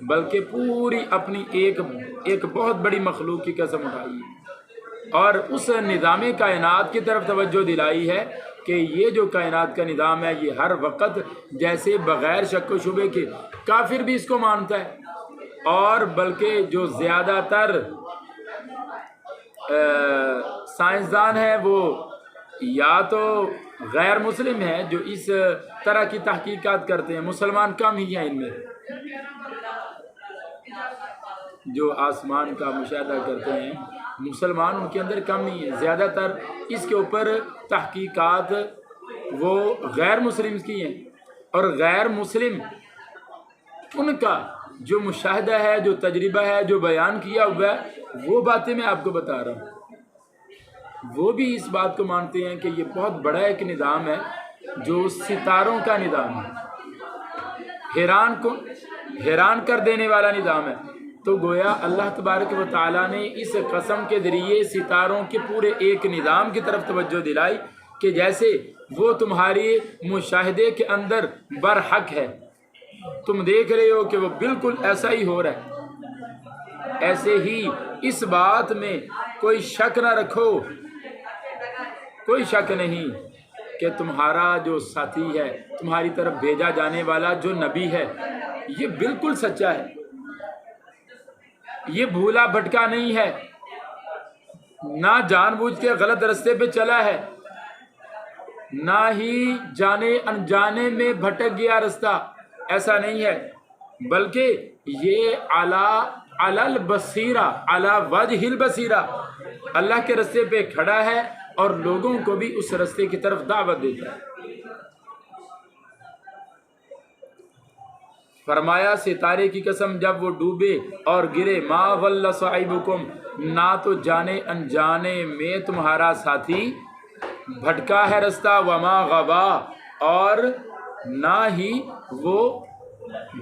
بلکہ پوری اپنی ایک بہت بڑی مخلوق کی قسم اٹھائی اور اس نظام کائنات کی طرف توجہ دلائی ہے کہ یہ جو کائنات کا نظام ہے یہ ہر وقت جیسے بغیر شک و شبے کے کافر بھی اس کو مانتا ہے، اور بلکہ جو زیادہ تر سائنسدان ہیں وہ یا تو غیر مسلم ہیں جو اس طرح کی تحقیقات کرتے ہیں، مسلمان کم ہی ہیں ان میں جو آسمان کا مشاہدہ کرتے ہیں، مسلمان ان کے اندر کم ہی ہیں، زیادہ تر اس کے اوپر تحقیقات وہ غیر مسلم کی ہیں، اور غیر مسلم ان کا جو مشاہدہ ہے، جو تجربہ ہے، جو بیان کیا ہوا ہے، وہ باتیں میں آپ کو بتا رہا ہوں۔ وہ بھی اس بات کو مانتے ہیں کہ یہ بہت بڑا ایک نظام ہے جو ستاروں کا نظام ہے، حیران کر دینے والا نظام ہے۔ تو گویا اللہ تبارک و تعالیٰ نے اس قسم کے ذریعے ستاروں کے پورے ایک نظام کی طرف توجہ دلائی کہ جیسے وہ تمہاری مشاہدے کے اندر برحق ہے، تم دیکھ رہے ہو کہ وہ بالکل ایسا ہی ہو رہا ہے، ایسے ہی اس بات میں کوئی شک نہ رکھو، کوئی شک نہیں کہ تمہارا جو ساتھی ہے، تمہاری طرف بھیجا جانے والا جو نبی ہے، یہ بالکل سچا ہے، یہ بھولا بھٹکا نہیں ہے، نہ جان بوجھ کے غلط راستے پہ چلا ہے، نہ ہی جانے انجانے میں بھٹک گیا راستہ، ایسا نہیں ہے، بلکہ یہ علی البصیرہ، علی وجہ البصیرہ اللہ کے راستے پہ کھڑا ہے اور لوگوں کو بھی اس راستے کی طرف دعوت دیتا ہے۔ فرمایا ستارے کی قسم جب وہ ڈوبے اور گرے، ما ضل صاحبکم، نہ تو جانے انجانے میں تمہارا ساتھی بھٹکا ہے راستہ، وما غوا، اور نہ ہی وہ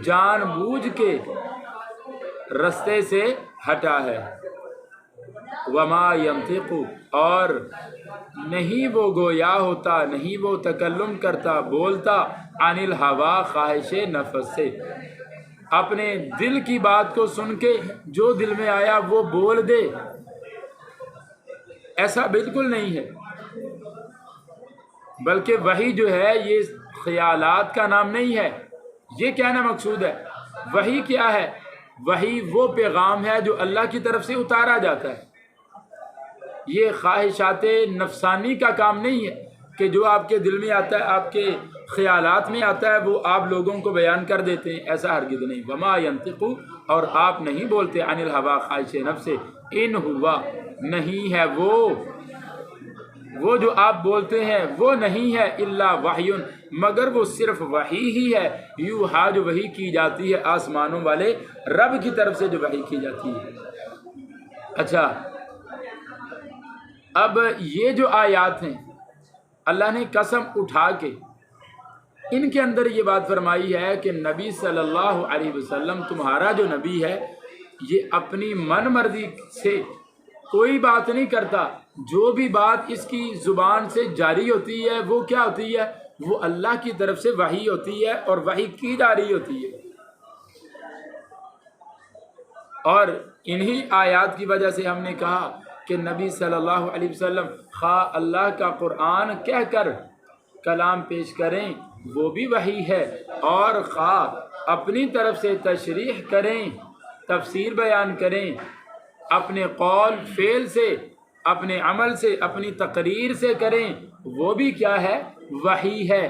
جان بوجھ کے راستے سے ہٹا ہے، وما ینطق، اور نہیں وہ گویا ہوتا، نہیں وہ تکلم کرتا، بولتا، عن الہوا، خواہش نفس سے، اپنے دل کی بات کو سن کے جو دل میں آیا وہ بول دے، ایسا بالکل نہیں ہے، بلکہ وحی جو ہے یہ خیالات کا نام نہیں ہے۔ یہ کہنا مقصود ہے وحی کیا ہے؟ وحی وہ پیغام ہے جو اللہ کی طرف سے اتارا جاتا ہے، یہ خواہشات نفسانی کا کام نہیں ہے کہ جو آپ کے دل میں آتا ہے، آپ کے خیالات میں آتا ہے، وہ آپ لوگوں کو بیان کر دیتے ہیں، ایسا ہرگز نہیں۔ وما ینطق، اور آپ نہیں بولتے، عن الہوا، خواہش نفس سے، ان ہوا، نہیں ہے وہ جو آپ بولتے ہیں وہ نہیں ہے، الا وحی، مگر وہ صرف وحی ہی ہے، یوحا، جو وحی کی جاتی ہے آسمانوں والے رب کی طرف سے، جو وحی کی جاتی ہے۔ اچھا، اب یہ جو آیات ہیں اللہ نے قسم اٹھا کے ان کے اندر یہ بات فرمائی ہے کہ نبی صلی اللہ علیہ وسلم، تمہارا جو نبی ہے، یہ اپنی من مرضی سے کوئی بات نہیں کرتا، جو بھی بات اس کی زبان سے جاری ہوتی ہے وہ کیا ہوتی ہے؟ وہ اللہ کی طرف سے وحی ہوتی ہے اور وحی کی جا رہی ہوتی ہے۔ اور انہی آیات کی وجہ سے ہم نے کہا کہ نبی صلی اللہ علیہ وسلم خواہ اللہ کا قرآن کہہ کر کلام پیش کریں وہ بھی وحی ہے، اور خواہ اپنی طرف سے تشریح کریں، تفسیر بیان کریں، اپنے قول فعل سے، اپنے عمل سے، اپنی تقریر سے کریں، وہ بھی کیا ہے؟ وحی ہے۔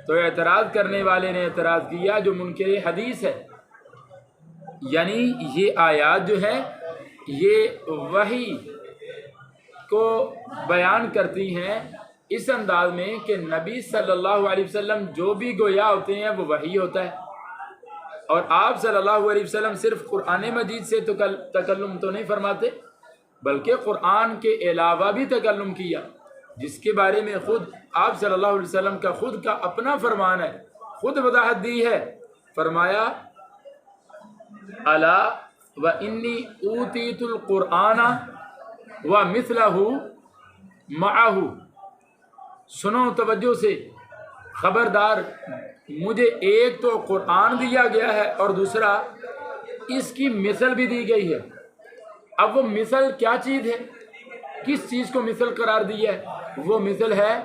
تو اعتراض کرنے والے نے اعتراض کیا جو منکر حدیث ہے، یعنی یہ آیات جو ہے یہ وحی کو بیان کرتی ہیں اس انداز میں کہ نبی صلی اللہ علیہ وسلم جو بھی گویا ہوتے ہیں وہ وحی ہوتا ہے، اور آپ صلی اللہ علیہ وسلم صرف قرآن مجید سے تکلم تو نہیں فرماتے، بلکہ قرآن کے علاوہ بھی تکلم کیا، جس کے بارے میں خود آپ صلی اللہ علیہ وسلم کا خود کا اپنا فرمان ہے، خود وضاحت دی ہے، فرمایا الا وانی اوتیت القرآن ومثلہ معہ، سنو توجہ سے، خبردار، مجھے ایک تو قرآن دیا گیا ہے اور دوسرا اس کی مثل بھی دی گئی ہے۔ اب وہ مثل کیا چیز ہے، کس چیز کو مثل قرار دیا ہے؟ وہ مثل ہے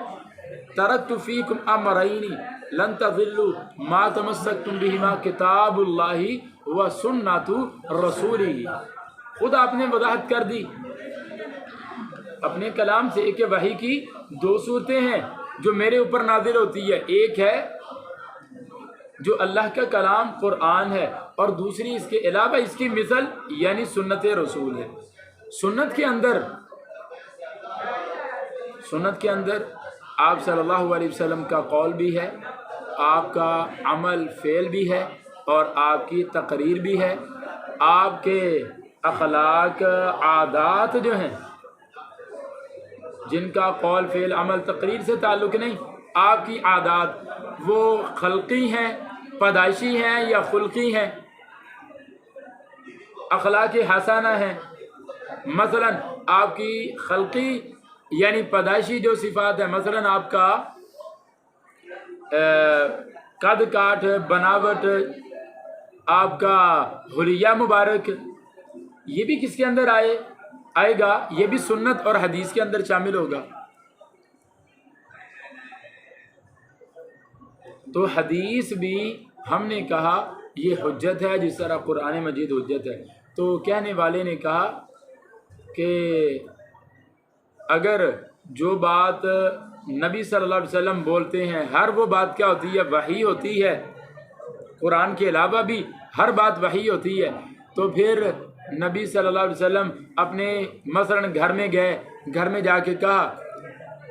ترکت فیکم امرین لن تضلوا ما تمسکتم بہما کتاب اللہ و سنت رسولہ۔ خود آپ نے وضاحت کر دی اپنے کلام سے کہ وحی کی دو صورتیں ہیں جو میرے اوپر نازل ہوتی ہے، ایک ہے جو اللہ کا کلام قرآن ہے اور دوسری اس کے علاوہ اس کی مثل یعنی سنت رسول ہے۔ سنت کے اندر آپ صلی اللہ علیہ وسلم کا قول بھی ہے، آپ کا عمل فعل بھی ہے اور آپ کی تقریر بھی ہے، آپ کے اخلاق عادات جو ہیں جن کا قول فعل عمل تقریر سے تعلق نہیں، آپ کی عادات وہ خلقی ہیں، پیدائشی ہیں یا خلقی ہیں، اخلاق حسنہ ہیں۔ مثلا آپ کی خلقی یعنی پیدائشی جو صفات ہے، مثلا آپ کا قد کاٹ، بناوٹ، آپ کا حلیہ مبارک، یہ بھی کس کے اندر آئے گا؟ یہ بھی سنت اور حدیث کے اندر شامل ہوگا۔ تو حدیث بھی ہم نے کہا یہ حجت ہے جس طرح قرآن مجید حجت ہے۔ تو کہنے والے نے کہا کہ اگر جو بات نبی صلی اللہ علیہ وسلم بولتے ہیں ہر وہ بات کیا ہوتی ہے؟ وحی ہوتی ہے، قرآن کے علاوہ بھی ہر بات وحی ہوتی ہے، تو پھر نبی صلی اللہ علیہ وسلم اپنے مثلا گھر میں گئے، گھر میں جا کے کہا،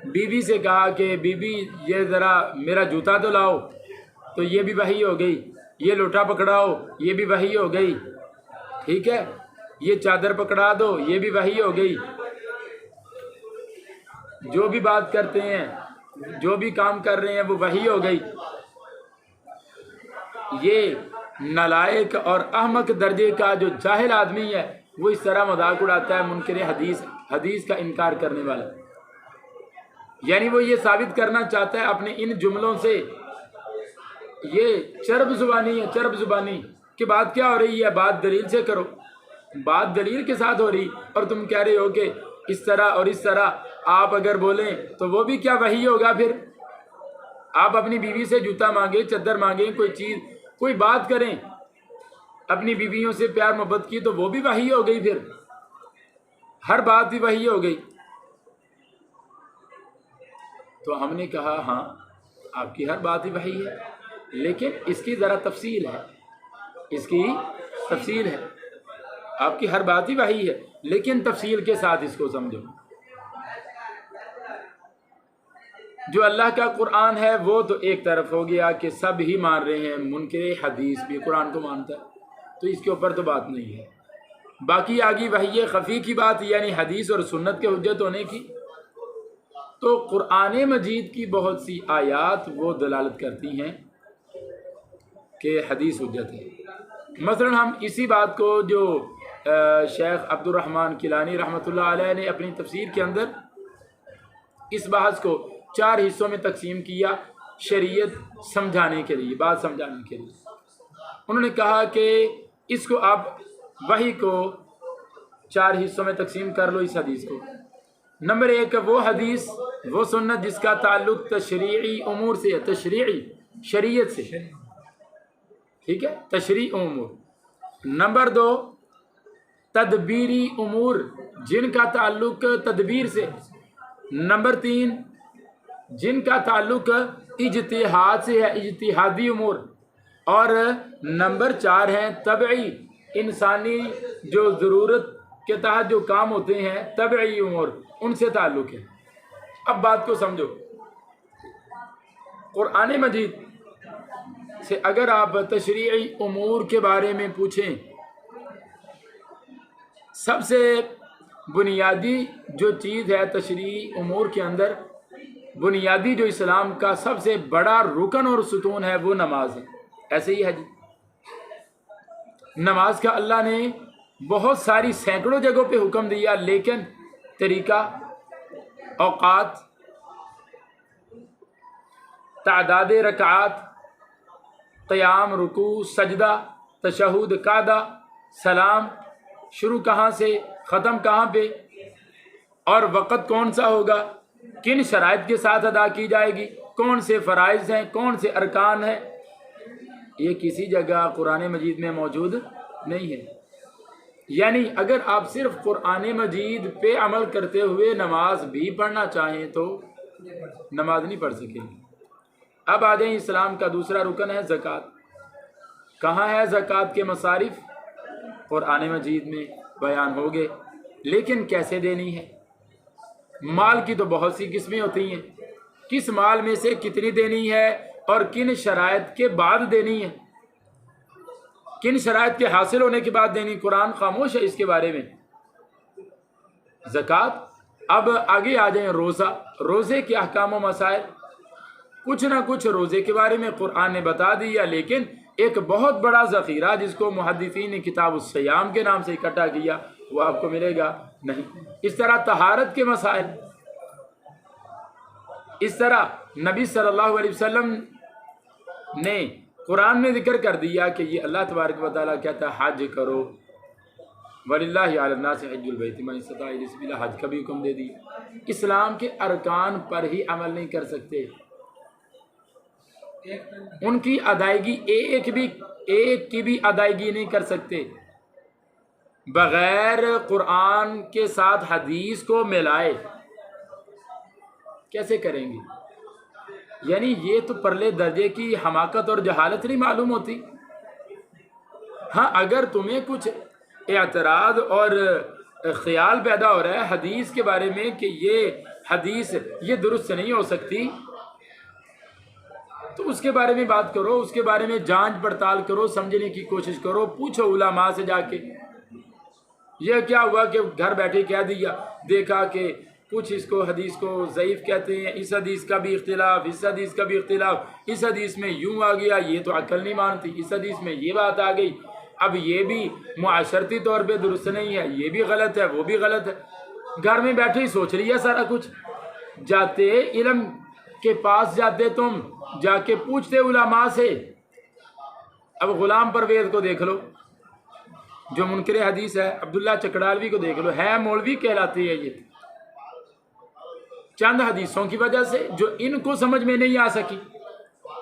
بیوی سے کہا کہ بیوی یہ ذرا میرا جوتا تو لاؤ، تو یہ بھی وحی ہو گئی، یہ لوٹا پکڑاؤ، یہ بھی وحی ہو گئی، ٹھیک ہے، یہ چادر پکڑا دو، یہ بھی وحی ہو گئی۔ جو بھی بات کرتے ہیں، جو بھی کام کر رہے ہیں وہ وحی ہو گئی۔ یہ نالائق اور احمق درجے کا جو جاہل آدمی ہے وہ اس طرح مذاق اڑاتا ہے، منکر حدیث کا انکار کرنے والا، یعنی وہ یہ ثابت کرنا چاہتا ہے اپنے ان جملوں سے، یہ چرب زبانی ہے، چرب زبانی کہ بات کیا ہو رہی ہے، بات دلیل سے کرو، بات دلیل کے ساتھ ہو رہی، اور تم کہہ رہے ہو کہ اس طرح اور اس طرح آپ اگر بولیں تو وہ بھی کیا وحی ہوگا؟ پھر آپ اپنی بیوی سے جوتا مانگیں، چادر مانگیں، کوئی چیز کوئی بات کریں، اپنی بیویوں سے پیار محبت کی، تو وہ بھی وحی ہو گئی، پھر ہر بات بھی وحی ہو گئی۔ تو ہم نے کہا ہاں آپ کی ہر بات ہی وحی ہے، لیکن اس کی ذرا تفصیل ہے، اس کی تفصیل ہے، آپ کی ہر بات ہی وحی ہے لیکن تفصیل کے ساتھ اس کو سمجھو۔ جو اللہ کا قرآن ہے وہ تو ایک طرف ہو گیا کہ سب ہی مان رہے ہیں، منکر حدیث بھی قرآن کو مانتا ہے، تو اس کے اوپر تو بات نہیں ہے۔ باقی آگی وحی خفی کی بات یعنی حدیث اور سنت کے حجت ہونے کی، تو قرآن مجید کی بہت سی آیات وہ دلالت کرتی ہیں کہ حدیث حجت ہے۔ مثلا ہم اسی بات کو جو شیخ عبد الرحمن کیلانی رحمۃ اللہ علیہ نے اپنی تفسیر کے اندر اس بحث کو 4 حصوں میں تقسیم کیا شریعت سمجھانے کے لیے، بات سمجھانے کے لیے، انہوں نے کہا کہ اس کو آپ وحی کو 4 حصوں میں تقسیم کر لو۔ اس حدیث کو نمبر 1 وہ حدیث وہ سنت جس کا تعلق تشریعی امور سے ہے، تشریعی شریعت سے، ٹھیک ہے، تشریعی امور۔ نمبر 2 تدبیری امور جن کا تعلق تدبیر سے۔ نمبر 3 جن کا تعلق اجتہاد سے ہے، اجتہادی امور۔ اور نمبر 4 ہیں طبعی انسانی جو ضرورت کے تحت جو کام ہوتے ہیں، طبعی امور، ان سے تعلق ہے۔ اب بات کو سمجھو، قرآن مجید سے اگر آپ تشریعی امور کے بارے میں پوچھیں، سب سے بنیادی جو چیز ہے تشریعی امور کے اندر، بنیادی جو اسلام کا سب سے بڑا رکن اور ستون ہے وہ نماز ہے۔ ایسے ہی ہے جی، نماز کا اللہ نے بہت ساری سینکڑوں جگہوں پہ حکم دیا، لیکن طریقہ، اوقات، تعداد رکعات قیام، رکوع، سجدہ، تشہد، قعدہ، سلام، شروع کہاں سے، ختم کہاں پہ، اور وقت کون سا ہوگا، کن شرائط کے ساتھ ادا کی جائے گی، کون سے فرائض ہیں، کون سے ارکان ہیں، یہ کسی جگہ قرآن مجید میں موجود نہیں ہے۔ یعنی اگر آپ صرف قرآن مجید پہ عمل کرتے ہوئے نماز بھی پڑھنا چاہیں تو نماز نہیں پڑھ سکیں گے۔ اب آ جائیں اسلام کا دوسرا رکن ہے زکوٰۃ۔ کہاں ہے زکوٰۃ کے مصارف؟ قرآن مجید میں بیان ہو گئے، لیکن کیسے دینی ہے؟ مال کی تو بہت سی قسمیں ہوتی ہیں، کس مال میں سے کتنی دینی ہے اور کن شرائط کے بعد دینی ہے، کن شرائط کے حاصل ہونے کے بعد دینی، قرآن خاموش ہے اس کے بارے میں۔ زکوٰۃ۔ اب آگے آ جائیں روزہ، روزے کے احکام و مسائل، کچھ نہ کچھ روزے کے بارے میں قرآن نے بتا دیا، لیکن ایک بہت بڑا ذخیرہ جس کو محدثین نے کتاب الصیام کے نام سے اکٹھا کیا وہ آپ کو ملے گا نہیں۔ اس طرح طہارت کے مسائل، اس طرح نبی صلی اللہ علیہ وسلم نے قرآن میں ذکر کر دیا کہ یہ اللہ تبارک و تعالیٰ کہتا ہے حج کرو، وَلِلَّهِ عَلَى النَّاسِ حِجُّ الْبَيْتِ مَنِ اسْتَطَاعَ إِلَيْهِ سَبِيلًا، حج کا بھی حکم دے دیا۔ اسلام کے ارکان پر ہی عمل نہیں کر سکتے، ان کی ادائیگی ایک کی بھی ادائیگی نہیں کر سکتے بغیر قرآن کے ساتھ حدیث کو ملائے، کیسے کریں گے؟ یعنی یہ تو پرلے درجے کی حماقت اور جہالت نہیں معلوم ہوتی۔ ہاں اگر تمہیں کچھ اعتراض اور خیال پیدا ہو رہا ہے حدیث کے بارے میں کہ یہ حدیث یہ درست نہیں ہو سکتی، تو اس کے بارے میں بات کرو، اس کے بارے میں جانچ پڑتال کرو، سمجھنے کی کوشش کرو، پوچھو علماء سے جا کے۔ یہ کیا ہوا کہ گھر بیٹھے کہہ دیا، دیکھا کہ کچھ اس کو حدیث کو ضعیف کہتے ہیں، اس حدیث کا بھی اختلاف، اس حدیث کا بھی اختلاف، اس حدیث میں یوں آ گیا، یہ تو عقل نہیں مانتی، اس حدیث میں یہ بات آ گئی، اب یہ بھی معاشرتی طور پہ درست نہیں ہے، یہ بھی غلط ہے، وہ بھی غلط ہے۔ گھر میں بیٹھے ہی سوچ لیا سارا کچھ، جاتے علم کے پاس جاتے، تم جا کے پوچھتے علماء سے۔ اب غلام پرویز کو دیکھ لو جو منکر حدیث ہے، عبداللہ چکڑالوی کو دیکھ لو، ہے مولوی کہلاتی ہے، یہ چند حدیثوں کی وجہ سے جو ان کو سمجھ میں نہیں آ سکی۔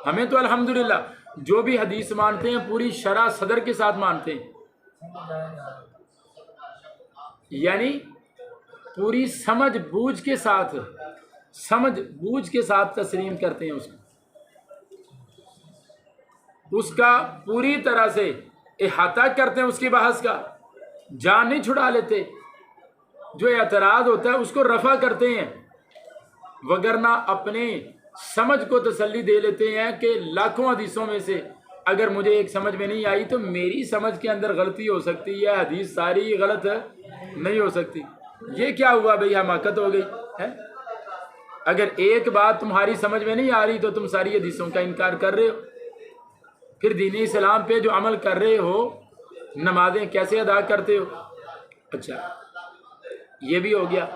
ہمیں تو الحمدللہ جو بھی حدیث مانتے ہیں پوری شرح صدر کے ساتھ مانتے ہیں، یعنی پوری سمجھ بوجھ کے ساتھ تسلیم کرتے ہیں اس کا پوری طرح سے احاطہ کرتے ہیں، اس کی بحث کا جان نہیں چھڑا لیتے، جو اعتراض ہوتا ہے اس کو رفع کرتے ہیں، وگرنہ اپنے سمجھ کو تسلی دے لیتے ہیں کہ لاکھوں حدیثوں میں سے اگر مجھے ایک سمجھ میں نہیں آئی تو میری سمجھ کے اندر غلطی ہو سکتی ہے، حدیث ساری غلط نہیں ہو سکتی۔ یہ کیا ہوا بھئی، حماقت ہو گئی ہے۔ اگر ایک بات تمہاری سمجھ میں نہیں آ رہی تو تم ساری حدیثوں کا انکار کر رہے ہو، پھر دین اسلام پہ جو عمل کر رہے ہو، نمازیں کیسے ادا کرتے ہو؟ اچھا یہ بھی ہو گیا۔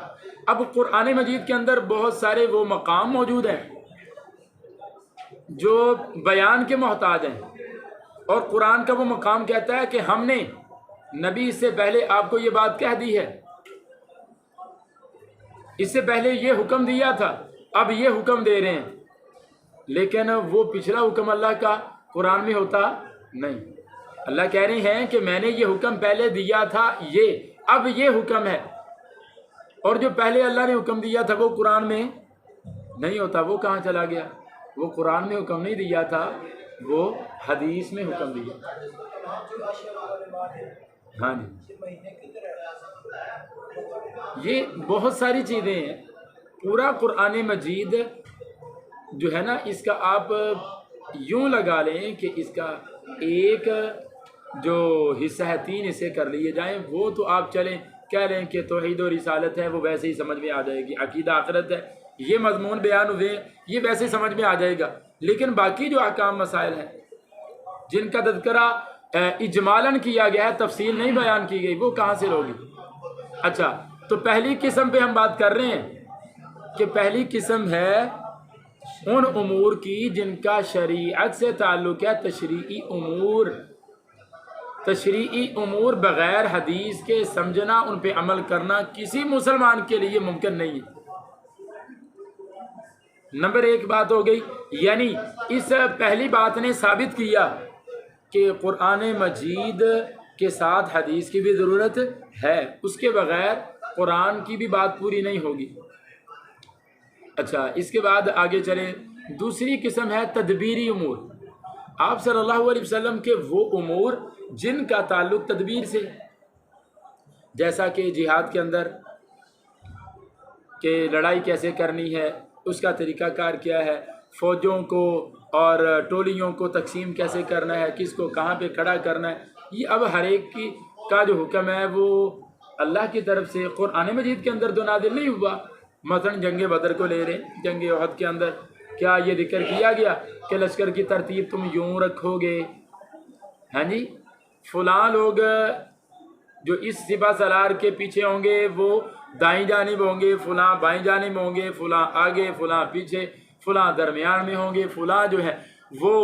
اب قرآن مجید کے اندر بہت سارے وہ مقام موجود ہیں جو بیان کے محتاج ہیں، اور قرآن کا وہ مقام کہتا ہے کہ ہم نے نبی اس سے پہلے آپ کو یہ بات کہہ دی ہے، اس سے پہلے یہ حکم دیا تھا، اب یہ حکم دے رہے ہیں، لیکن وہ پچھلا حکم اللہ کا قرآن میں ہوتا نہیں۔ اللہ کہہ رہے ہیں کہ میں نے یہ حکم پہلے دیا تھا، اب یہ حکم ہے، اور جو پہلے اللہ نے حکم دیا تھا وہ قرآن میں نہیں ہوتا، وہ کہاں چلا گیا؟ وہ قرآن میں حکم نہیں دیا تھا، وہ حدیث میں حکم دیا۔ ہاں جی، یہ بہت ساری چیزیں ہیں۔ پورا قرآن مجید جو ہے نا، اس کا آپ یوں لگا لیں کہ اس کا ایک جو حصہ ہے، 3 حصے کر لیے جائیں، وہ تو آپ چلیں کہہ لیں کہ توحید و رسالت ہے، وہ ویسے ہی سمجھ میں آ جائے گی، عقیدہ آخرت ہے، یہ مضمون بیان ہوئے ہیں، یہ ویسے سمجھ میں آ جائے گا، لیکن باقی جو احکام مسائل ہیں جن کا تذکرہ اجمالاً کیا گیا ہے، تفصیل نہیں بیان کی گئی، وہ کہاں سے ہوگی؟ اچھا، تو پہلی قسم پہ ہم بات کر رہے ہیں کہ پہلی قسم ہے ان امور کی جن کا شریعت سے تعلق ہے، تشریعی امور بغیر حدیث کے سمجھنا، ان پہ عمل کرنا کسی مسلمان کے لیے ممکن نہیں ہے۔ نمبر ایک بات ہو گئی، یعنی اس پہلی بات نے ثابت کیا کہ قرآن مجید کے ساتھ حدیث کی بھی ضرورت ہے، اس کے بغیر قرآن کی بھی بات پوری نہیں ہوگی۔ اچھا، اس کے بعد آگے چلیں، دوسری قسم ہے تدبیری امور۔ آپ صلی اللہ علیہ وسلم کے وہ امور جن کا تعلق تدبیر سے، جیسا کہ جہاد کے اندر کہ لڑائی کیسے کرنی ہے، اس کا طریقہ کار کیا ہے، فوجوں کو اور ٹولیوں کو تقسیم کیسے کرنا ہے، کس کو کہاں پہ کھڑا کرنا ہے، یہ اب ہر ایک کا جو حکم ہے وہ اللہ کی طرف سے قرآن مجید کے اندر تو نازل نہیں ہوا۔ مثلا جنگ بدر کو لے رہے، جنگ احد کے اندر کیا یہ ذکر کیا گیا کہ لشکر کی ترتیب تم یوں رکھو گے، ہاں جی، فلاں لوگ جو اس سپہ سالار کے پیچھے ہوں گے وہ دائیں جانب ہوں گے، فلاں بائیں جانب ہوں گے، فلاں آگے، فلاں پیچھے، فلاں درمیان میں ہوں گے، فلاں جو ہے وہ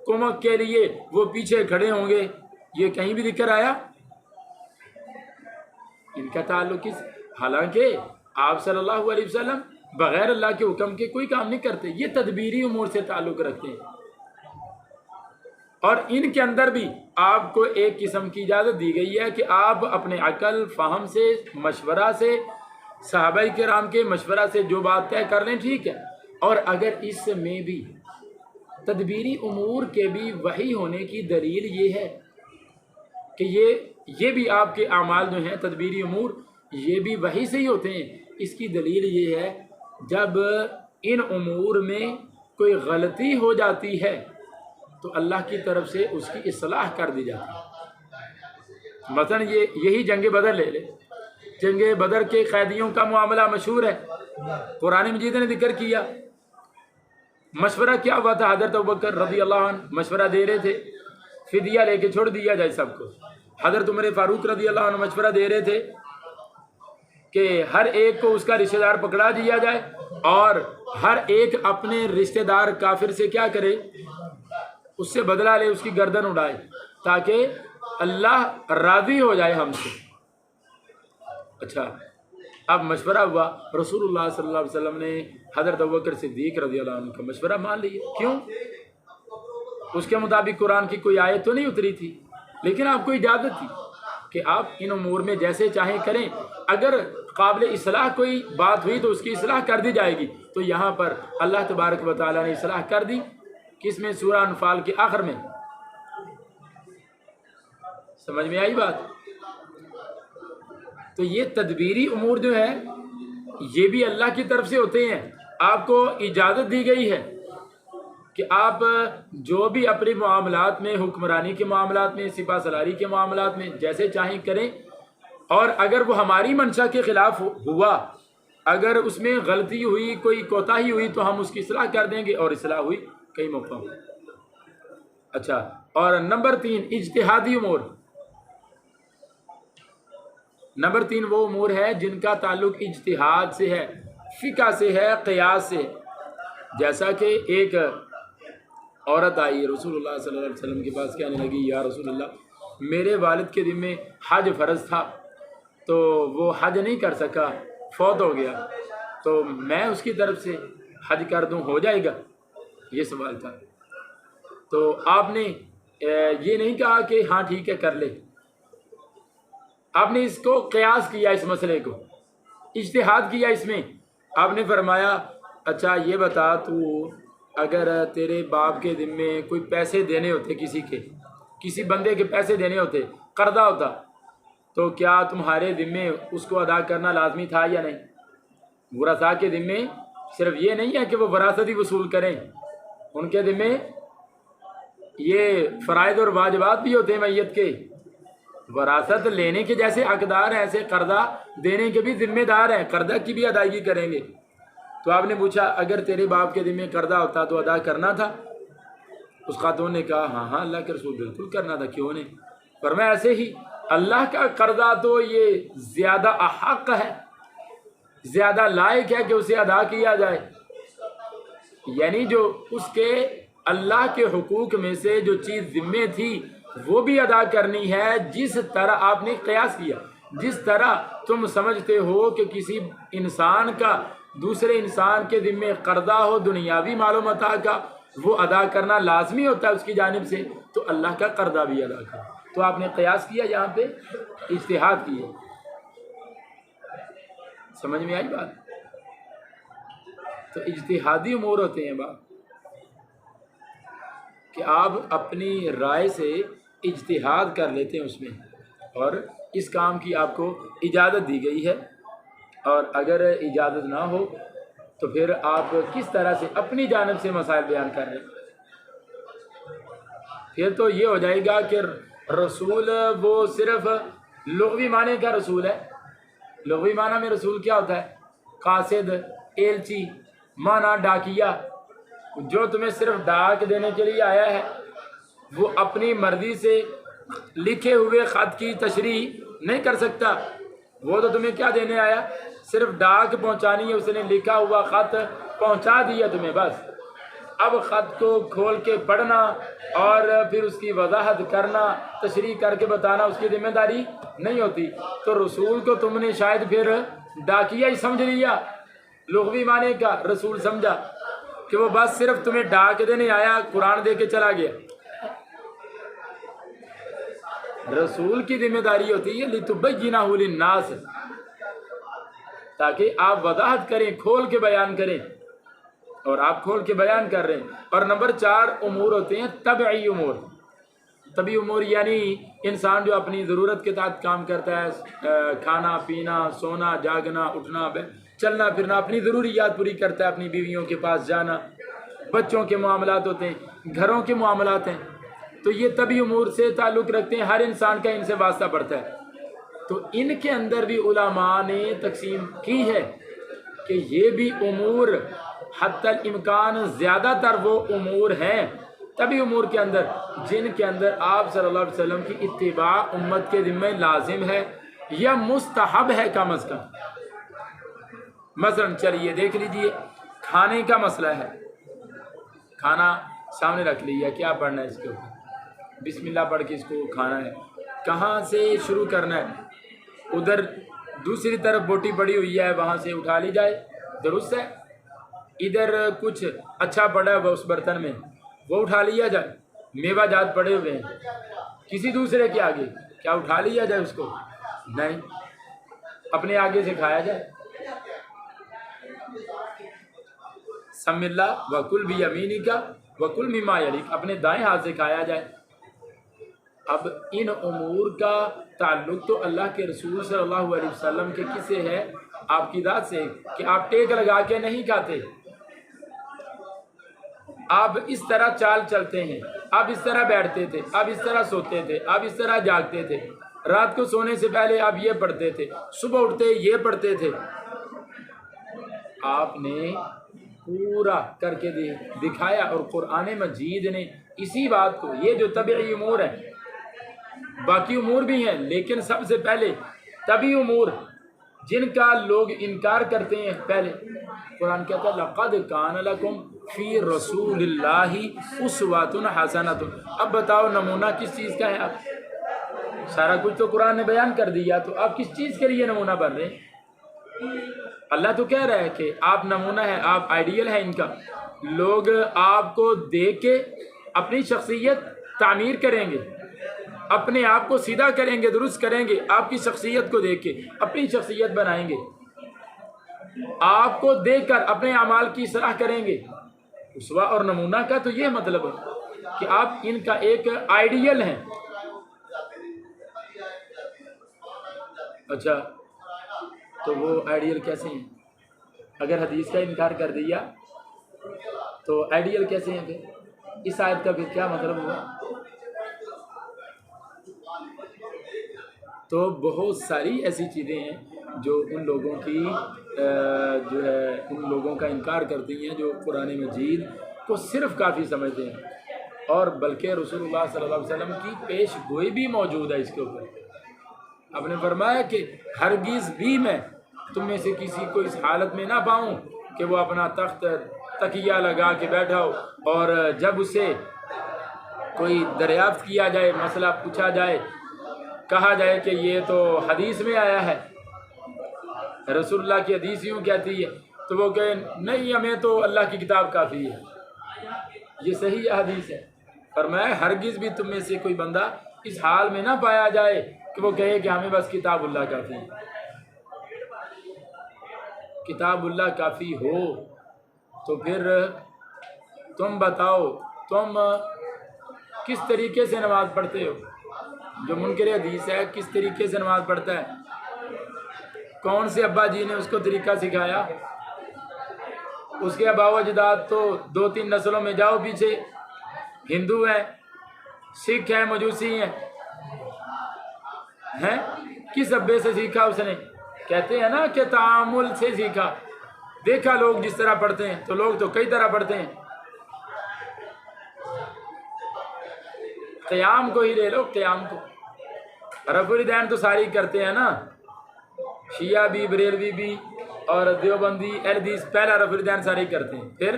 کمک کے لیے وہ پیچھے کھڑے ہوں گے، یہ کہیں بھی ذکر آیا؟ ان کا تعلق کس؟ حالانکہ آپ صلی اللہ علیہ وسلم بغیر اللہ کے حکم کے کوئی کام نہیں کرتے، یہ تدبیری امور سے تعلق رکھتے ہیں، اور ان کے اندر بھی آپ کو ایک قسم کی اجازت دی گئی ہے کہ آپ اپنے عقل فہم سے، مشورہ سے، صحابہ کرام کے مشورہ سے جو بات طے کر لیں ٹھیک ہے، اور اگر اس میں بھی تدبیری امور کے بھی وحی ہونے کی دلیل یہ ہے کہ یہ بھی آپ کے اعمال جو ہیں تدبیری امور یہ بھی وحی سے ہی ہوتے ہیں، اس کی دلیل یہ ہے جب ان امور میں کوئی غلطی ہو جاتی ہے تو اللہ کی طرف سے اس کی اصلاح کر دی جاتی ہے۔ مثلا یہی جنگ بدر لے لے، جنگ بدر کے قیدیوں کا معاملہ مشہور ہے، قرآن مجید نے ذکر کیا، مشورہ کیا ہوا تھا، حضرت ابوبکر رضی اللہ عنہ مشورہ دے رہے تھے فدیہ لے کے چھوڑ دیا جائے سب کو، حضرت عمر فاروق رضی اللہ عنہ مشورہ دے رہے تھے کہ ہر ایک کو اس کا رشتہ دار پکڑا دیا جائے اور ہر ایک اپنے رشتہ دار کافر سے کیا کرے، اس سے بدلہ لے، اس کی گردن اڑائے تاکہ اللہ راضی ہو جائے ہم سے۔ اچھا، اب مشورہ ہوا، رسول اللہ صلی اللہ علیہ وسلم نے حضرت ابوبکر صدیق رضی اللہ عنہ کا مشورہ مان لیا، کیوں؟ اس کے مطابق قرآن کی کوئی آیت تو نہیں اتری تھی، لیکن آپ کو اجازت تھی کہ آپ ان امور میں جیسے چاہیں کریں، اگر قابل اصلاح کوئی بات ہوئی تو اس کی اصلاح کر دی جائے گی۔ تو یہاں پر اللہ تبارک و تعالیٰ نے اصلاح کر دی، کس میں؟ سورہ انفال کے آخر میں۔ سمجھ میں آئی بات؟ تو یہ تدبیری امور جو ہے یہ بھی اللہ کی طرف سے ہوتے ہیں، آپ کو اجازت دی گئی ہے کہ آپ جو بھی اپنے معاملات میں، حکمرانی کے معاملات میں، سپہ سالاری کے معاملات میں جیسے چاہیں کریں، اور اگر وہ ہماری منشا کے خلاف ہوا، اگر اس میں غلطی ہوئی، کوئی کوتاہی ہوئی تو ہم اس کی اصلاح کر دیں گے، اور اصلاح ہوئی کئی موقع ہو۔ اچھا، اور نمبر 3 اجتہادی امور۔ نمبر 3 وہ امور ہے جن کا تعلق اجتہاد سے ہے، فقہ سے ہے، قیاس سے۔ جیسا کہ ایک عورت آئی رسول اللہ صلی اللہ علیہ وسلم کے پاس، کہنے لگی یا رسول اللہ میرے والد کے ذمے حج فرض تھا تو وہ حج نہیں کر سکا، فوت ہو گیا، تو میں اس کی طرف سے حج کر دوں، ہو جائے گا؟ یہ سوال تھا۔ تو آپ نے یہ نہیں کہا کہ ہاں ٹھیک ہے کر لے، آپ نے اس کو قیاس کیا، اس مسئلے کو اجتہاد کیا اس میں۔ آپ نے فرمایا اچھا یہ بتا تو اگر تیرے باپ کے ذمے کوئی پیسے دینے ہوتے، کسی بندے کے پیسے دینے ہوتے، قرضہ ہوتا، تو کیا تمہارے ذمے اس کو ادا کرنا لازمی تھا یا نہیں؟ ورثاء کے ذمے صرف یہ نہیں ہے کہ وہ وراثت ہی وصول کریں، ان کے ذمے یہ فرائض اور واجبات بھی ہوتے ہیں میت کے۔ وراثت لینے کے جیسے حقدار ہیں، ایسے قرضہ دینے کے بھی ذمہ دار ہیں، قرضہ کی بھی ادائیگی کریں گے۔ تو آپ نے پوچھا اگر تیرے باپ کے ذمے قرضہ ہوتا تو ادا کرنا تھا؟ اس خاتون نے کہا ہاں ہاں اللہ کے رسول بالکل کرنا تھا، کیوں نہیں؟ فرمایا ایسے ہی اللہ کا قرضہ تو یہ زیادہ احق ہے، زیادہ لائق ہے کہ اسے ادا کیا جائے، یعنی جو اس کے اللہ کے حقوق میں سے جو چیز ذمے تھی وہ بھی ادا کرنی ہے، جس طرح آپ نے قیاس کیا، جس طرح تم سمجھتے ہو کہ کسی انسان کا دوسرے انسان کے ذمے قرضہ ہو دنیاوی مال و متاع کا، وہ ادا کرنا لازمی ہوتا ہے اس کی جانب سے، تو اللہ کا قرضہ بھی ادا کرو۔ تو آپ نے قیاس کیا، یہاں پہ اجتہاد کیے۔ سمجھ میں آئی بات؟ تو اجتہادی امور ہوتے ہیں بات کہ آپ اپنی رائے سے اجتہاد کر لیتے ہیں اس میں، اور اس کام کی آپ کو اجازت دی گئی ہے، اور اگر اجازت نہ ہو تو پھر آپ کس طرح سے اپنی جانب سے مسائل بیان کر رہے ہیں؟ پھر تو یہ ہو جائے گا کہ رسول وہ صرف لغوی معنی کا رسول ہے۔ لغوی معنی میں رسول کیا ہوتا ہے؟ قاصد، ایلچی، معنی ڈاکیہ، جو تمہیں صرف ڈاک دینے کے لیے آیا ہے، وہ اپنی مرضی سے لکھے ہوئے خط کی تشریح نہیں کر سکتا۔ وہ تو تمہیں کیا دینے آیا؟ صرف ڈاک پہنچانی ہے، اس نے لکھا ہوا خط پہنچا دیا تمہیں بس۔ اب خط کو کھول کے پڑھنا اور پھر اس کی وضاحت کرنا، تشریح کر کے بتانا اس کی ذمہ داری نہیں ہوتی۔ تو رسول کو تم نے شاید پھر ڈاکیہ ہی سمجھ لیا، لغوی معنی کا رسول سمجھا کہ وہ بس صرف تمہیں ڈاک دینے آیا، قرآن دے کے چلا گیا۔ رسول کی ذمہ داری ہوتی ہے لِتُبَيِّنَهُ لِلنَّاسِ، تاکہ آپ وضاحت کریں، کھول کے بیان کریں، اور آپ کھول کے بیان کر رہے ہیں۔ اور نمبر 4 امور ہوتے ہیں طبعی امور۔ طبعی امور یعنی انسان جو اپنی ضرورت کے تحت کام کرتا ہے، کھانا پینا، سونا جاگنا، اٹھنا چلنا پھرنا، اپنی ضروریات پوری کرتا ہے، اپنی بیویوں کے پاس جانا، بچوں کے معاملات ہوتے ہیں، گھروں کے معاملات ہیں، تو یہ طبعی امور سے تعلق رکھتے ہیں، ہر انسان کا ان سے واسطہ پڑتا ہے۔ تو ان کے اندر بھی علماء نے تقسیم کی ہے کہ یہ بھی امور حتی الامکان زیادہ تر وہ امور ہیں طبعی امور کے اندر جن کے اندر آپ صلی اللہ علیہ وسلم کی اتباع امت کے ذمہ لازم ہے یا مستحب ہے کم از کم۔ مثلا چلیے دیکھ لیجئے، کھانے کا مسئلہ ہے، کھانا سامنے رکھ لیا، کیا پڑھنا ہے اس کے اوپر؟ بسم اللہ پڑھ کے اس کو کھانا ہے۔ کہاں سے شروع کرنا ہے؟ ادھر دوسری طرف بوٹی پڑی ہوئی ہے، وہاں سے اٹھا لی جائے، درست ہے۔ ادھر کچھ اچھا پڑا ہے اس برتن میں، وہ اٹھا لیا جائے۔ میوہ جات پڑے ہوئے ہیں کسی دوسرے کے آگے، کیا اٹھا لیا جائے اس کو؟ نہیں، اپنے آگے سے کھایا جائے۔ سم اللہ وکل بیمینک وکل مما یلیک، اپنے دائیں ہاتھ سے کھایا جائے۔ اب ان امور کا تعلق تو اللہ کے رسول صلی اللہ علیہ وسلم کے کس سے ہے؟ آپ کی ذات سے، کہ آپ ٹیک لگا کے نہیں کھاتے، آپ اس طرح چال چلتے ہیں، آپ اس طرح بیٹھتے تھے، آپ اس طرح سوتے تھے، آپ اس طرح جاگتے تھے، رات کو سونے سے پہلے آپ یہ پڑھتے تھے، صبح اٹھتے یہ پڑھتے تھے۔ آپ نے پورا کر کے دکھایا، اور قرآن مجید نے اسی بات کو، یہ جو طبعی امور ہیں، باقی امور بھی ہیں لیکن سب سے پہلے طبعی امور جن کا لوگ انکار کرتے ہیں، پہلے قرآن کہتا ہے لَقَدْ كَانَ لَكُمْ فِي رَسُولِ اللَّهِ أُسْوَةٌ حَسَنَةٌ۔ اب بتاؤ نمونہ کس چیز کا ہے؟ آپ سارا کچھ تو قرآن نے بیان کر دیا، تو آپ کس چیز کے لیے نمونہ بن رہے ہیں؟ اللہ تو کہہ رہا ہے کہ آپ نمونہ ہیں، آپ آئیڈیل ہیں ان کا۔ لوگ آپ کو دیکھ کے اپنی شخصیت تعمیر کریں گے، اپنے آپ کو سیدھا کریں گے، درست کریں گے، آپ کی شخصیت کو دیکھ کے اپنی شخصیت بنائیں گے، آپ کو دیکھ کر اپنے اعمال کی اصلاح کریں گے۔ اسوہ اور نمونہ کا تو یہ مطلب ہے کہ آپ ان کا ایک آئیڈیل ہیں۔ اچھا، تو وہ آئیڈیل کیسے ہیں؟ اگر حدیث کا انکار کر دیا تو آئیڈیل کیسے ہیں پھر؟ اس آیت کا پھر کیا مطلب ہوا؟ تو بہت ساری ایسی چیزیں ہیں جو ان لوگوں کی جو ہے ان لوگوں کا انکار کرتی ہیں، جو قرآن مجید کو صرف کافی سمجھتے ہیں، اور بلکہ رسول اللہ صلی اللہ علیہ وسلم کی پیش گوئی بھی موجود ہے اس کے اوپر۔ آپ نے فرمایا کہ ہرگز بھی میں تم میں سے کسی کو اس حالت میں نہ پاؤں کہ وہ اپنا تخت تکیہ لگا کے بیٹھا ہو، اور جب اسے کوئی دریافت کیا جائے، مسئلہ پوچھا جائے، کہا جائے کہ یہ تو حدیث میں آیا ہے، رسول اللہ کی حدیث یوں کہتی ہے، تو وہ کہے نہیں ہمیں تو اللہ کی کتاب کافی ہے، یہ صحیح حدیث ہے۔ فرمایا ہرگز بھی تم میں سے کوئی بندہ اس حال میں نہ پایا جائے کہ وہ کہے کہ ہمیں بس کتاب اللہ کافی ہے۔ کتاب اللہ کافی ہو تو پھر تم بتاؤ تم کس طریقے سے نماز پڑھتے ہو؟ جو منکر حدیث ہے کس طریقے سے نماز پڑھتا ہے؟ کون سے ابا جی نے اس کو طریقہ سکھایا؟ اس کے آباء و اجداد تو 2-3 نسلوں میں جاؤ پیچھے، ہندو ہیں، سکھ ہیں، مجوسی ہیں، کس ابے سے سیکھا اس نے؟ کہتے ہیں نا کہ تعامل سے سیکھا، دیکھا لوگ جس طرح پڑھتے ہیں، تو لوگ تو کئی طرح پڑھتے ہیں۔ قیام کو ہی لے لو، قیام کو رفع الیدین تو ساری کرتے ہیں نا، شیعہ بھی، بریلوی بھی اور دیوبندی اہل حدیث پہلا رفع الیدین سارے کرتے ہیں، پھر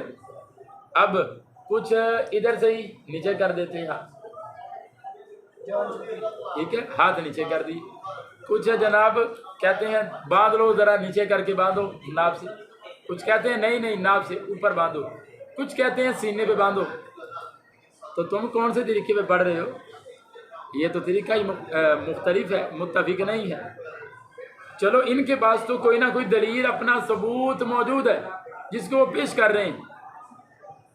اب کچھ ادھر سے ہی نیچے کر دیتے ہیں ہاتھ، ٹھیک ہے، ہاتھ نیچے کر دی، کچھ جناب کہتے ہیں باندھ لو ذرا نیچے کر کے باندھو ناف سے، کچھ کہتے ہیں نہیں ناف سے اوپر باندھو، کچھ کہتے ہیں سینے پہ باندھو۔ تو تم کون سے طریقے پہ پڑھ رہے ہو؟ یہ تو طریقہ ہی مختلف ہے، متفق نہیں ہے۔ چلو ان کے پاس تو کوئی نہ کوئی دلیل، اپنا ثبوت موجود ہے جس کو وہ پیش کر رہے ہیں،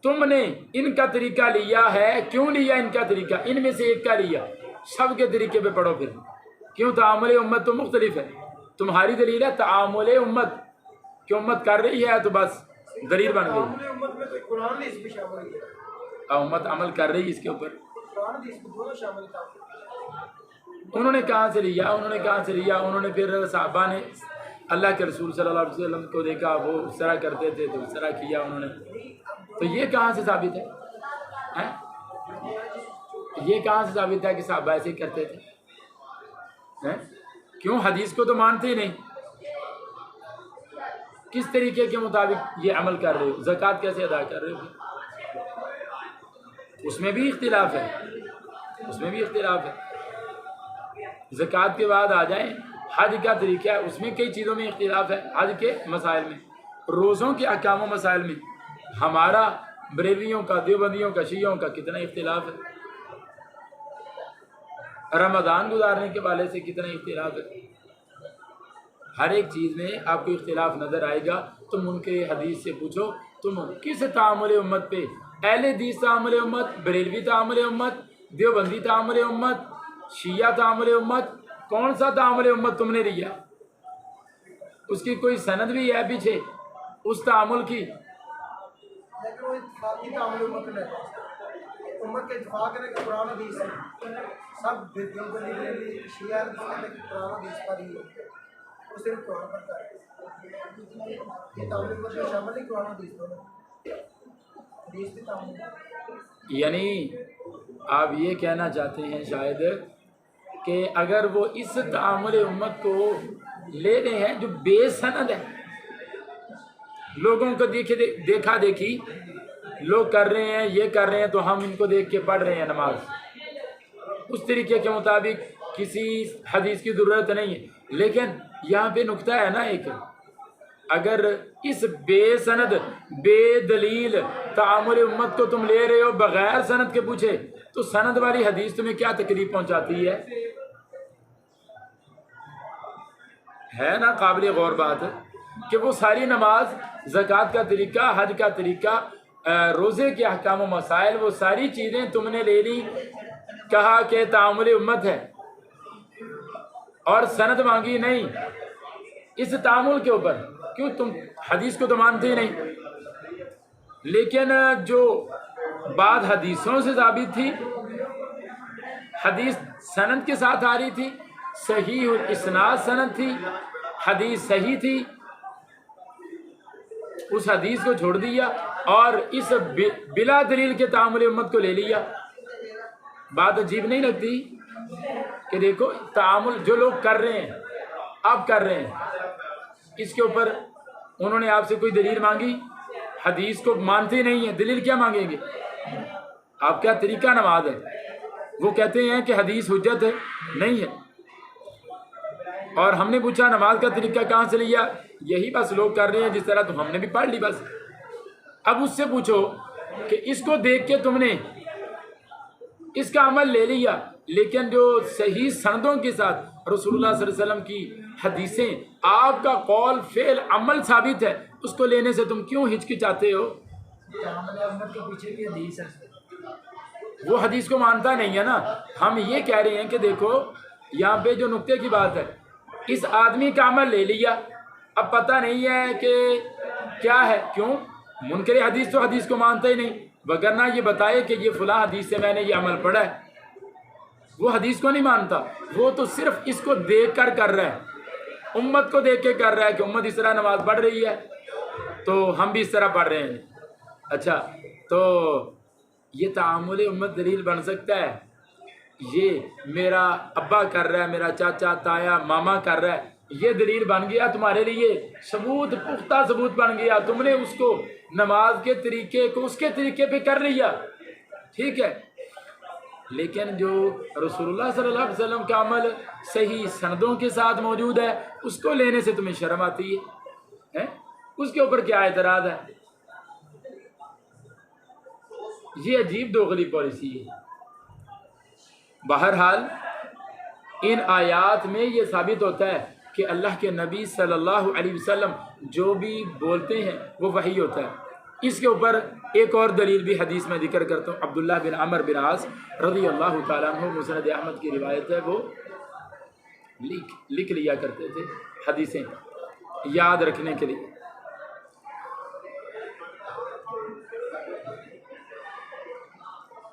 تم نے ان کا طریقہ لیا ہے، کیوں لیا ان کا طریقہ؟ ان میں سے ایک کا لیا، سب کے طریقے پہ پڑھو پھر، کیوں؟ تعامل امت تو مختلف ہے، تمہاری دلیل ہے تعامل امت کہ امت کر رہی ہے تو بس دلیل بن گئی، امت عمل کر رہی اس کے اوپر۔ انہوں نے کہاں سے لیا؟ انہوں نے پھر صحابہ نے اللہ کے رسول صلی اللہ علیہ وسلم کو دیکھا، وہ اس طرح کرتے تھے تو اس طرح کیا انہوں نے، تو یہ کہاں سے ثابت ہے؟ یہ کہاں سے ثابت ہے کہ صحابہ ایسے ہی کرتے تھے؟ کیوں؟ حدیث کو تو مانتے ہی نہیں، کس طریقے کے مطابق یہ عمل کر رہے ہو؟ زکوٰۃ کیسے ادا کر رہے ہو؟ اس میں بھی اختلاف ہے، زکوٰۃ کے بعد آ جائیں، حج کا طریقہ ہے، اس میں کئی چیزوں میں اختلاف ہے، حج کے مسائل میں، روزوں کے احکام و مسائل میں ہمارا بریلویوں کا، دیوبندیوں کا، شیعوں کا کتنا اختلاف ہے، رمضان گزارنے کے والے سے کتنا اختلاف ہے، ہر ایک چیز میں آپ کو اختلاف نظر آئے گا۔ تم ان کے حدیث سے پوچھو تم کس تعامل امت پہ، اہل حدیث تعامل امت، بریلوی تعامل امت، دیوبندی تعامل امت، شیعہ تعامل امت، کون سا تعامل امت تم نے لیا؟ اس کی کوئی سند بھی ہے پیچھے اس تعامل کی؟ لیکن وہ اتفاقی تعامل امت کے اتفاق ہے کہ قرآن حدیث سب دیوبندی بریلوی شیعہ قرآن حدیث پر ہی ہے، وہ صرف قرآن پر ہے، یہ تعامل امت میں شامل نہیں، قرآن حدیث پر حدیث بھی تعامل۔ یعنی آپ یہ کہنا چاہتے ہیں شاید کہ اگر وہ اس تعامل امت کو لے رہے ہیں جو بے سند ہے، لوگوں کو دیکھا دیکھی لوگ کر رہے ہیں، یہ کر رہے ہیں تو ہم ان کو دیکھ کے پڑھ رہے ہیں نماز، اس طریقے کے مطابق کسی حدیث کی ضرورت نہیں ہے۔ لیکن یہاں پہ نکتہ ہے نا ایک، اگر اس بے سند بے دلیل تعامل امت کو تم لے رہے ہو بغیر سند کے پوچھے، تو سند والی حدیث تمہیں کیا تکلیف پہنچاتی ہے نا؟ قابل غور بات ہے کہ وہ ساری نماز، زکوٰۃ کا طریقہ، حج کا طریقہ، روزے کے احکام و مسائل، وہ ساری چیزیں تم نے لے لی، کہا کہ تعامل امت ہے اور سند مانگی نہیں اس تعامل کے اوپر، کیوں؟ تم حدیث کو تو مانتے ہی نہیں۔ لیکن جو بات حدیثوں سے ثابت تھی، حدیث سند کے ساتھ آ رہی تھی، صحیح الاسناد سند تھی، حدیث صحیح تھی، اس حدیث کو چھوڑ دیا اور اس بلا دلیل کے تعامل امت کو لے لیا۔ بات عجیب نہیں لگتی کہ دیکھو تعامل جو لوگ کر رہے ہیں، آپ کر رہے ہیں، اس کے اوپر انہوں نے آپ سے کوئی دلیل مانگی؟ حدیث کو مانتے نہیں ہیں، دلیل کیا مانگیں گے؟ آپ کیا طریقہ نماز ہے؟ وہ کہتے ہیں کہ حدیث حجت ہے، نہیں ہے۔ اور ہم نے پوچھا نماز کا طریقہ کہاں سے لیا؟ یہی بس لوگ کر رہے ہیں جس طرح، تو ہم نے بھی پڑھ لی بس۔ اب اس سے پوچھو کہ اس کو دیکھ کے تم نے اس کا عمل لے لیا، لیکن جو صحیح سندوں کے ساتھ رسول اللہ صلی اللہ علیہ وسلم کی حدیثیں، آپ کا قول فعل عمل ثابت ہے، اس کو لینے سے تم کیوں ہچکچاتے ہو؟ عمل امت کے پیچھے بھی حدیث ہے، وہ حدیث کو مانتا نہیں ہے نا۔ ہم یہ کہہ رہے ہیں کہ دیکھو یہاں پہ جو نقطے کی بات ہے، اس آدمی کا عمل لے لیا، اب پتہ نہیں ہے کہ کیا ہے۔ کیوں؟ منکر حدیث تو حدیث کو مانتا ہی نہیں، وگرنہ یہ بتائے کہ یہ فلاں حدیث سے میں نے یہ عمل پڑھا ہے۔ وہ حدیث کو نہیں مانتا، وہ تو صرف اس کو دیکھ کر رہا ہے، امت کو دیکھ کے کر رہا ہے کہ امت اس طرح نماز پڑھ رہی ہے تو ہم بھی اس طرح پڑھ رہے ہیں۔ اچھا، تو یہ تعامل امت دلیل بن سکتا ہے؟ یہ میرا ابا کر رہا ہے، میرا چاچا تایا ماما کر رہا ہے، یہ دلیل بن گیا تمہارے لیے، ثبوت، پختہ ثبوت بن گیا، تم نے اس کو نماز کے طریقے کو اس کے طریقے پہ کر لیا، ٹھیک ہے۔ لیکن جو رسول اللہ صلی اللہ علیہ وسلم کا عمل صحیح سندوں کے ساتھ موجود ہے، اس کو لینے سے تمہیں شرم آتی ہے، اس کے اوپر کیا اعتراض ہے؟ یہ عجیب دوغلی پالیسی ہے۔ بہرحال ان آیات میں یہ ثابت ہوتا ہے کہ اللہ کے نبی صلی اللہ علیہ وسلم جو بھی بولتے ہیں وہ وحی ہوتا ہے۔ اس کے اوپر ایک اور دلیل بھی حدیث میں ذکر کرتا ہوں۔ عبداللہ بن عمر بن عاص رضی اللہ تعالیٰ عنہ، مسند احمد کی روایت ہے، وہ لکھ لیا کرتے تھے حدیثیں یاد رکھنے کے لیے۔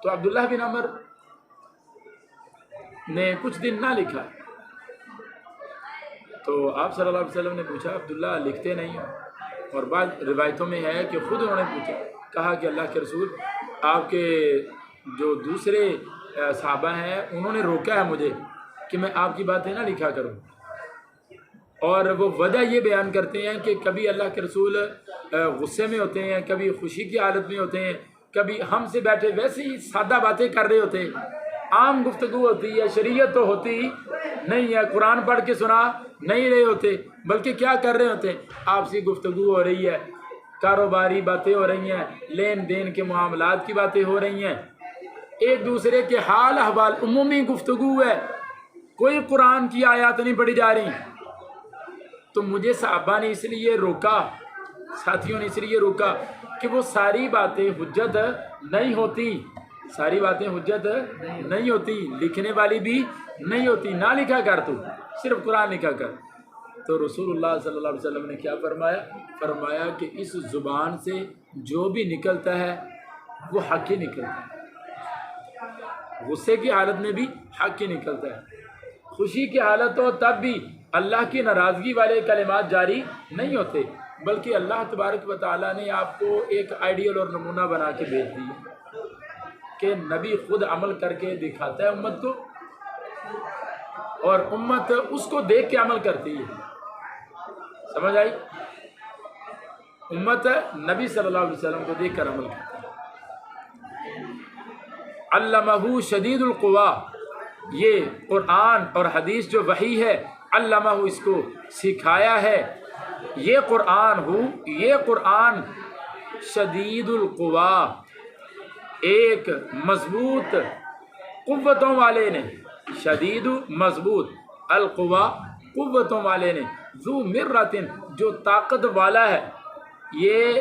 تو عبداللہ بن عمر نے کچھ دن نہ لکھا، تو آپ صلی اللہ علیہ وسلم نے پوچھا عبداللہ لکھتے نہیں ہو؟ اور بعض روایتوں میں ہے کہ خود انہوں نے پوچھا، کہا کہ اللہ کے رسول، آپ کے جو دوسرے صحابہ ہیں انہوں نے روکا ہے مجھے کہ میں آپ کی باتیں نہ لکھا کروں، اور وہ وجہ یہ بیان کرتے ہیں کہ کبھی اللہ کے رسول غصے میں ہوتے ہیں، کبھی خوشی کی حالت میں ہوتے ہیں، کبھی ہم سے بیٹھے ویسے ہی سادہ باتیں کر رہے ہوتے ہیں، عام گفتگو ہوتی ہے، شریعت تو ہوتی نہیں ہے، قرآن پڑھ کے سنا نہیں رہے ہوتے، بلکہ کیا کر رہے ہوتے ہیں، آپسی گفتگو ہو رہی ہے، کاروباری باتیں ہو رہی ہیں، لین دین کے معاملات کی باتیں ہو رہی ہیں، ایک دوسرے کے حال احوال، عمومی گفتگو ہے، کوئی قرآن کی آیات نہیں پڑھی جا رہی۔ تو مجھے صحابہ نے اس لیے روکا، ساتھیوں نے اس لیے روکا کہ وہ ساری باتیں حجت نہیں ہوتی، ساری باتیں حجت نہیں ہوتی، لکھنے والی بھی نہیں ہوتی، نہ لکھا کر، تو صرف قرآن لکھا کر۔ تو رسول اللہ صلی اللہ علیہ وسلم نے کیا فرمایا؟ فرمایا کہ اس زبان سے جو بھی نکلتا ہے وہ حق ہی نکلتا ہے، غصے کی حالت میں بھی حق ہی نکلتا ہے، خوشی کی حالت ہو تب بھی اللہ کی ناراضگی والے کلمات جاری نہیں ہوتے، بلکہ اللہ تبارک و تعالیٰ نے آپ کو ایک آئیڈیل اور نمونہ بنا کے بھیج دی کہ نبی خود عمل کر کے دکھاتا ہے امت کو، اور امت اس کو دیکھ کے عمل کرتی ہے۔ سمجھ آئی؟ امت نبی صلی اللہ علیہ وسلم کو دیکھ کر عمل کرتی ہے۔ علمہ شدید القوا، یہ قرآن اور حدیث جو وحی ہے، علمہ اس کو سکھایا ہے، یہ قرآن شدید القوا، ایک مضبوط قوتوں والے نے، شدید مضبوط، القوا قوتوں والے نے، ذو مرۃ جو طاقت والا ہے، یہ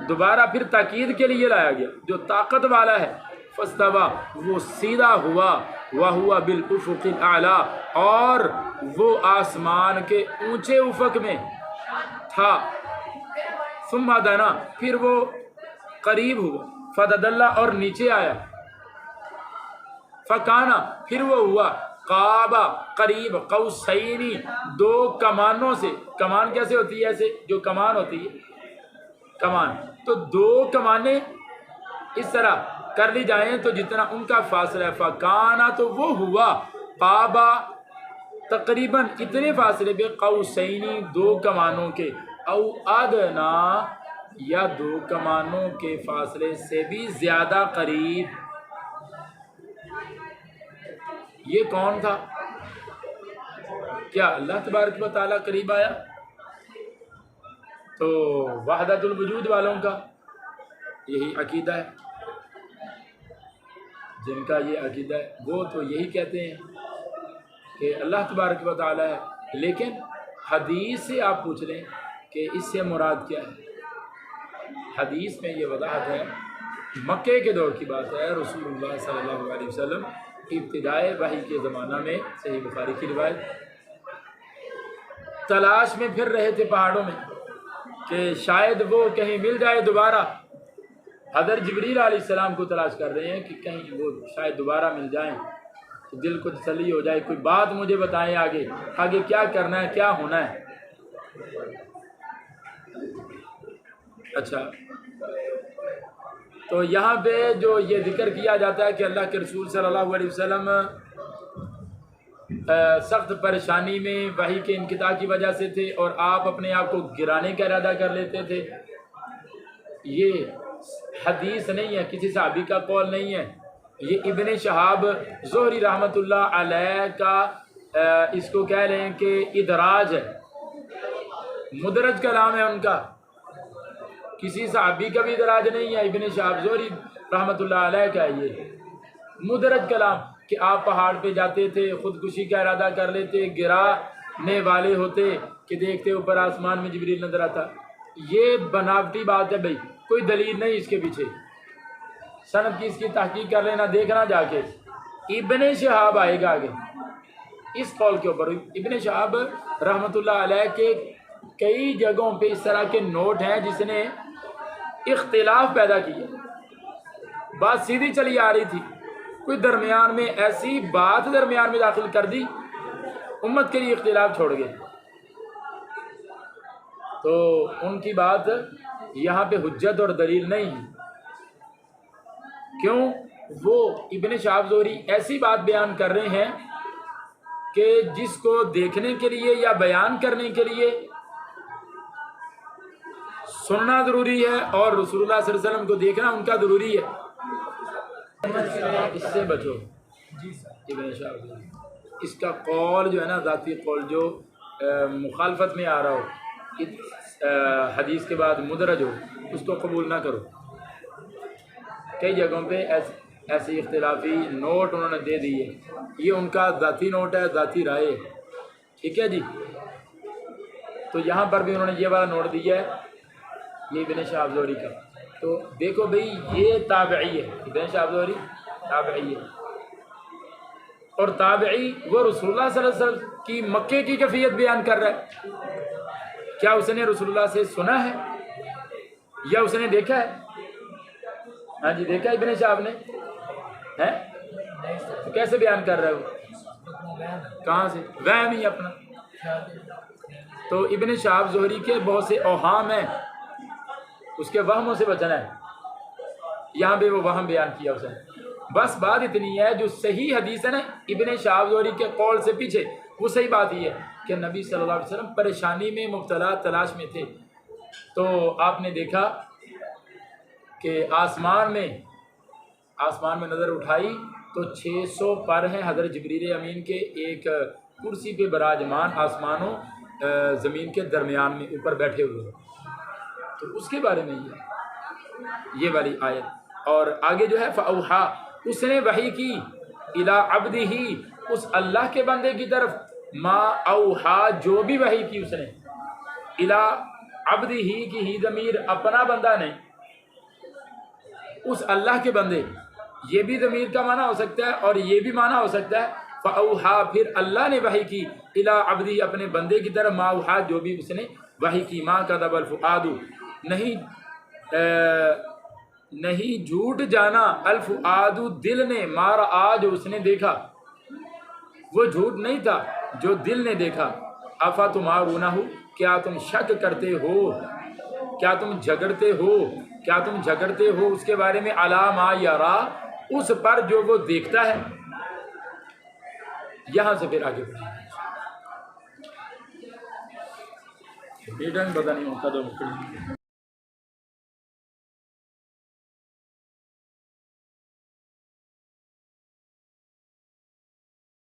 دوبارہ پھر تاکید کے لیے لایا گیا، جو طاقت والا ہے، فاستویٰ وہ سیدھا ہوا، وہو بالافق الاعلیٰ اور وہ آسمان کے اونچے افق میں تھا، ثم دنا پھر وہ قریب ہوا، فددلہ اور نیچے آیا، فکانا پھر وہ ہوا، قابا قریب، قوسینی دو کمانوں سے، کمان کیسے ہوتی ہے؟ ایسے جو کمان ہوتی ہے کمان، تو دو کمانیں اس طرح کر لی جائیں تو جتنا ان کا فاصلہ ہے، فکانا تو وہ ہوا، قابا تقریباً اتنے فاصلے پہ، قوسینی دو کمانوں کے، او ادنا یا دو کمانوں کے فاصلے سے بھی زیادہ قریب۔ یہ کون تھا؟ کیا اللہ تبارک و تعالیٰ قریب آیا؟ تو وحدت الوجود والوں کا یہی عقیدہ ہے، جن کا یہ عقیدہ ہے وہ تو یہی کہتے ہیں کہ اللہ تبارک و تعالیٰ ہے، لیکن حدیث سے آپ پوچھ لیں کہ اس سے مراد کیا ہے۔ حدیث میں یہ وضاحت ہے، مکے کے دور کی بات ہے، رسول اللہ صلی اللہ علیہ وسلم ابتدائے وحی کے زمانہ میں، صحیح بخاری کی روایت، تلاش میں پھر رہے تھے پہاڑوں میں کہ شاید وہ کہیں مل جائے دوبارہ۔ حضرت جبریل علیہ السلام کو تلاش کر رہے ہیں کہ کہیں وہ شاید دوبارہ مل جائیں تو دل کو تسلی ہو جائے، کوئی بات مجھے بتائیں آگے کیا کرنا ہے، کیا ہونا ہے۔ اچھا، تو یہاں پہ جو یہ ذکر کیا جاتا ہے کہ اللہ کے رسول صلی اللہ علیہ وسلم سخت پریشانی میں وحی کے انقطاع کی وجہ سے تھے اور آپ اپنے آپ کو گرانے کا ارادہ کر لیتے تھے، یہ حدیث نہیں ہے، کسی صحابی کا قول نہیں ہے، یہ ابن شہاب زہری رحمۃ اللہ علیہ کا اس کو کہہ لیں کہ ادراج ہے، مدرج کلام ہے ان کا، کسی صحابی کا بھی ادراج نہیں ہے، ابن شہاب زہری رحمۃ اللہ علیہ کا ہے یہ مدرج کلام، کہ آپ پہاڑ پہ جاتے تھے، خودکشی کا ارادہ کر لیتے، گرانے والے ہوتے کہ دیکھتے اوپر آسمان میں جبریل نظر آتا۔ یہ بناوٹی بات ہے بھائی، کوئی دلیل نہیں اس کے پیچھے، سند کی اس کی تحقیق کر لینا، دیکھنا جا کے۔ ابن شہاب آئے گا آگے اس قول کے اوپر، ابن شہاب رحمۃ اللہ علیہ کے کئی جگہوں پہ اس طرح کے نوٹ ہیں جس نے اختلاف پیدا کیا، بات سیدھی چلی آ رہی تھی، کوئی درمیان میں ایسی بات درمیان میں داخل کر دی، امت کے لیے اختلاف چھوڑ گئے۔ تو ان کی بات یہاں پہ حجت اور دلیل نہیں ہے، کیوں؟ وہ ابن شہاب زہری ایسی بات بیان کر رہے ہیں کہ جس کو دیکھنے کے لیے یا بیان کرنے کے لیے سننا ضروری ہے اور رسول اللہ صلی اللہ علیہ وسلم کو دیکھنا ان کا ضروری ہے۔ اس سے بچو ابن شہاب زہری، اس کا قول جو ہے نا، ذاتی قول جو مخالفت میں آ رہا ہو، حدیث کے بعد مدرج ہو، اس کو قبول نہ کرو۔ کئی جگہوں پہ ایسی اختلافی نوٹ انہوں نے دے دیے، یہ ان کا ذاتی نوٹ ہے، ذاتی رائے ہے، ٹھیک ہے جی۔ تو یہاں پر بھی انہوں نے یہ والا نوٹ دیا ہے، یہ ابن شہاب زہری کا۔ تو دیکھو بھئی، یہ تابعی ہے، ابن شہاب زہری تابعی ہے، اور تابعی وہ رسول اللہ صلی اللہ علیہ وسلم کی مکے کی کیفیت بیان کر رہا ہے، کیا اس نے رسول اللہ سے سنا ہے یا اس نے دیکھا ہے؟ ہاں جی، دیکھا ابن شہاب نے ہے، تو کیسے بیان کر رہا ہے وہ؟ کہاں سے؟ وہم ہی اپنا۔ تو ابن شہاب زہری کے بہت سے اوہام ہیں، اس کے وہموں سے بچنا ہے، یہاں پہ وہ وہم بیان کیا اس نے۔ بس بات اتنی ہے، جو صحیح حدیث ہے نا ابن شہاب زہری کے قول سے پیچھے، وہ صحیح بات یہ ہے کہ نبی صلی اللہ علیہ وسلم پریشانی میں مبتلا، تلاش میں تھے، تو آپ نے دیکھا کہ آسمان میں نظر اٹھائی تو 600 پر ہیں حضرت جبریل امین کے، ایک کرسی پہ براجمان، آسمانوں زمین کے درمیان میں اوپر بیٹھے ہوئے، تو اس کے بارے میں یہ والی آیت۔ اور آگے جو ہے فاوحا، اس نے وحی کی، الی عبدہ، اس اللہ کے بندے کی طرف، ما اوحا، جو بھی وحی کی اس نے، الی عبدہ کی ہی ضمیر اپنا بندہ نہیں، اس اللہ کے بندے، یہ بھی ضمیر کا معنی ہو سکتا ہے اور یہ بھی معنی ہو سکتا ہے۔ فاوحا، پھر اللہ نے وحی کی، الی عبدہ، اپنے بندے کی طرف، ما اوحا، جو بھی اس نے وحی کی، ما کذب الفؤاد، نہیں جھوٹ جانا، الفؤاد، دل نے، ما رآ، جو اس نے دیکھا، وہ جھوٹ نہیں تھا جو دل نے دیکھا۔ افتمارونہ، کیا تم شک کرتے ہو، کیا تم جھگڑتے ہو اس کے بارے میں، علی ما یرا، اس پر جو وہ دیکھتا ہے۔ یہاں سے پھر آگے بڑھیں، میٹنگ پتہ نہیں ہوتا 2 منٹ۔